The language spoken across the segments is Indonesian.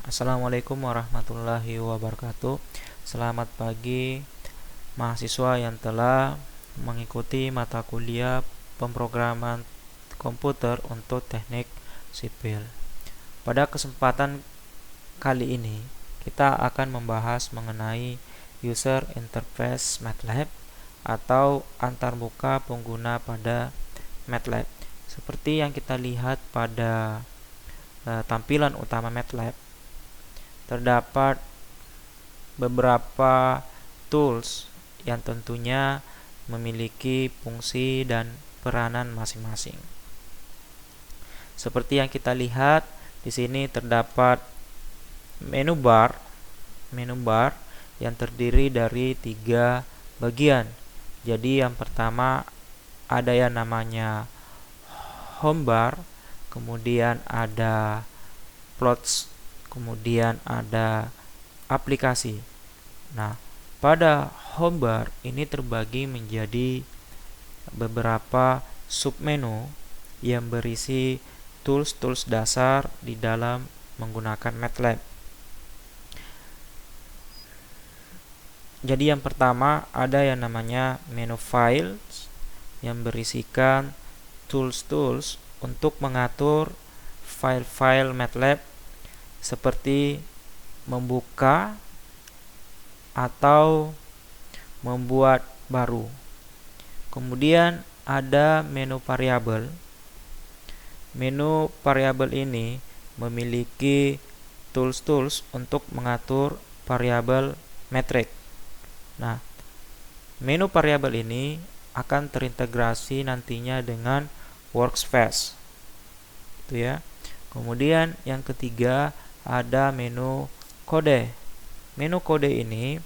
Assalamualaikum warahmatullahi wabarakatuh. Selamat pagi mahasiswa yang telah mengikuti mata kuliah pemrograman komputer untuk teknik sipil. Pada kesempatan kali ini kita akan membahas mengenai user interface MATLAB atau antarmuka pengguna pada MATLAB. Seperti yang kita lihat pada tampilan utama MATLAB, terdapat beberapa tools yang tentunya memiliki fungsi dan peranan masing-masing. Seperti yang kita lihat di sini terdapat menu bar yang terdiri dari 3 bagian. Jadi yang pertama ada yang namanya home bar, kemudian ada plots, kemudian ada aplikasi. Nah, pada home bar ini terbagi menjadi beberapa submenu yang berisi tools-tools dasar di dalam menggunakan MATLAB. Jadi yang pertama ada yang namanya menu files yang berisikan tools-tools untuk mengatur file-file MATLAB seperti membuka atau membuat baru. Kemudian ada menu variabel. Menu variabel ini memiliki tools-tools untuk mengatur variabel metrik. Nah, menu variabel ini akan terintegrasi nantinya dengan workspace. Itu ya. Kemudian yang ketiga ada menu kode. Menu kode ini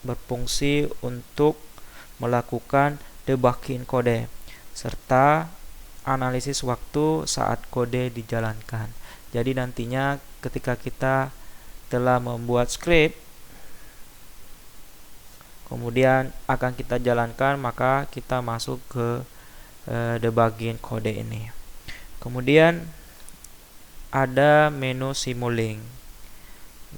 berfungsi untuk melakukan debugging kode serta analisis waktu saat kode dijalankan. Jadi nantinya ketika kita telah membuat script kemudian akan kita jalankan, maka kita masuk ke debugging kode ini. Kemudian ada menu Simulink.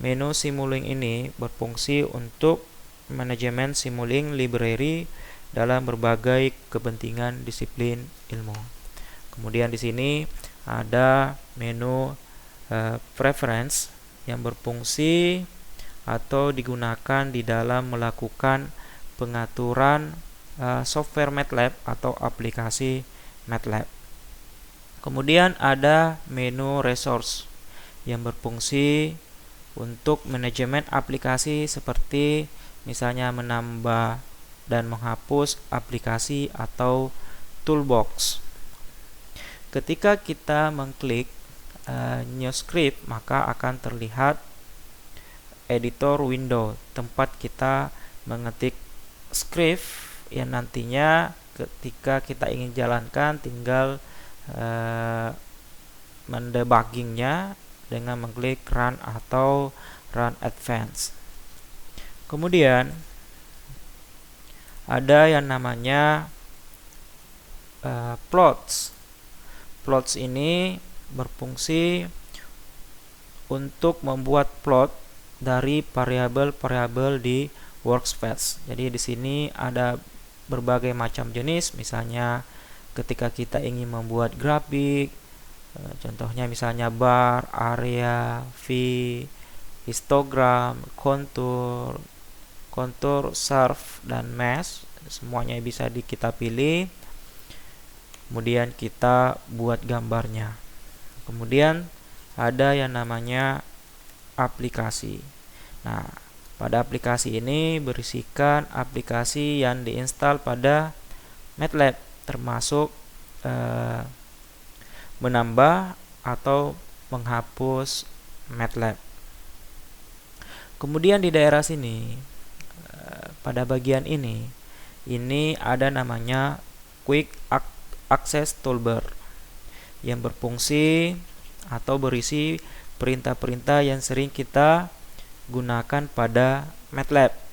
Menu Simulink ini berfungsi untuk manajemen Simulink library dalam berbagai kepentingan disiplin ilmu. Kemudian di sini ada menu Preference yang berfungsi atau digunakan di dalam melakukan pengaturan software MATLAB atau aplikasi MATLAB. Kemudian ada menu Resource yang berfungsi untuk manajemen aplikasi seperti misalnya menambah dan menghapus aplikasi atau toolbox. Ketika kita mengklik New Script, maka akan terlihat editor window tempat kita mengetik script yang nantinya ketika kita ingin jalankan tinggal mendebuggingnya dengan mengklik run atau run advance. Kemudian ada yang namanya plots. Plots ini berfungsi untuk membuat plot dari variabel-variabel di workspace. Jadi di sini ada berbagai macam jenis, misalnya ketika kita ingin membuat grafik, contohnya misalnya bar, area, V, histogram, kontur, surf, dan mesh, semuanya bisa kita pilih. Kemudian kita buat gambarnya. Kemudian ada yang namanya aplikasi. Nah, pada aplikasi ini berisikan aplikasi yang diinstal pada MATLAB, termasuk menambah atau menghapus MATLAB. Kemudian di daerah sini pada bagian ini ada namanya Quick Access Toolbar yang berfungsi atau berisi perintah-perintah yang sering kita gunakan pada MATLAB.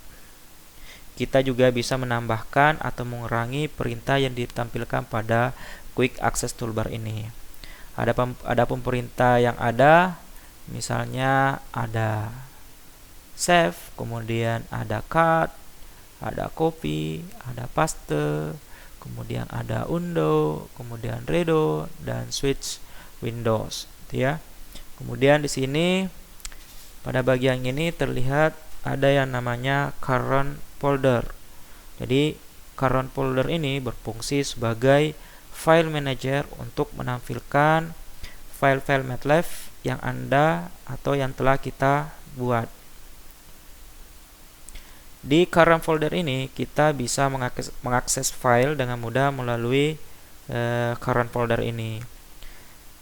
Kita juga bisa menambahkan atau mengurangi perintah yang ditampilkan pada Quick Access Toolbar ini. Adapun perintah yang ada Misalnya ada save, kemudian ada cut, ada copy, ada paste, kemudian ada undo, kemudian redo, dan switch windows, gitu ya. Kemudian di sini pada bagian ini terlihat ada yang namanya current folder. Jadi current folder ini berfungsi sebagai file manager untuk menampilkan file-file MATLAB yang Anda atau yang telah kita buat. Di current folder ini kita bisa mengakses file dengan mudah melalui current folder ini.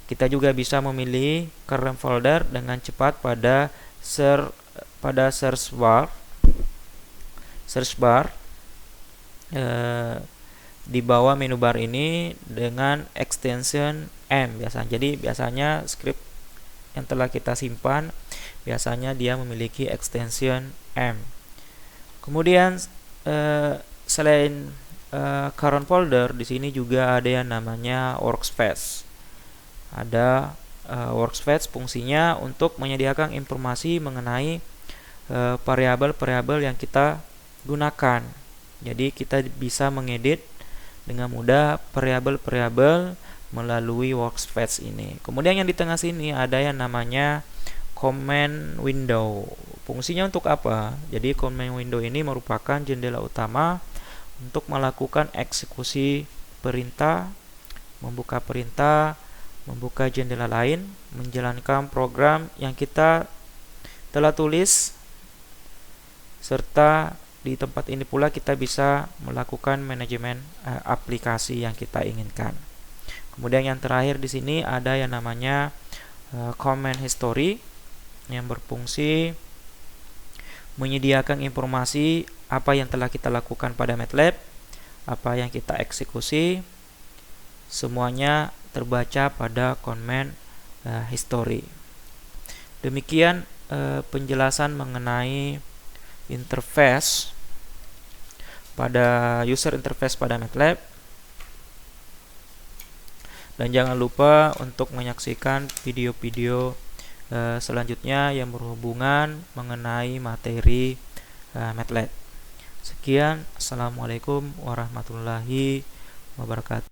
Kita juga bisa memilih current folder dengan cepat pada search bar di bawah menu bar ini dengan extension M biasanya. Jadi biasanya script yang telah kita simpan biasanya dia memiliki extension M. Kemudian selain current folder, di sini juga ada yang namanya workspace. Ada workspace fungsinya untuk menyediakan informasi mengenai variabel-variabel yang kita gunakan. Jadi kita bisa mengedit dengan mudah variabel-variabel melalui workspace ini. Kemudian yang di tengah sini ada yang namanya command window. Fungsinya untuk apa? Jadi command window ini merupakan jendela utama untuk melakukan eksekusi perintah, membuka jendela lain, menjalankan program yang kita telah tulis, serta di tempat ini pula kita bisa melakukan manajemen aplikasi yang kita inginkan. Kemudian yang terakhir di sini ada yang namanya command history yang berfungsi menyediakan informasi apa yang telah kita lakukan pada MATLAB, apa yang kita eksekusi, semuanya terbaca pada command history. Demikian penjelasan mengenai interface pada user interface pada MATLAB. Dan jangan lupa untuk menyaksikan video-video selanjutnya yang berhubungan mengenai materi MATLAB. Sekian, assalamualaikum warahmatullahi wabarakatuh.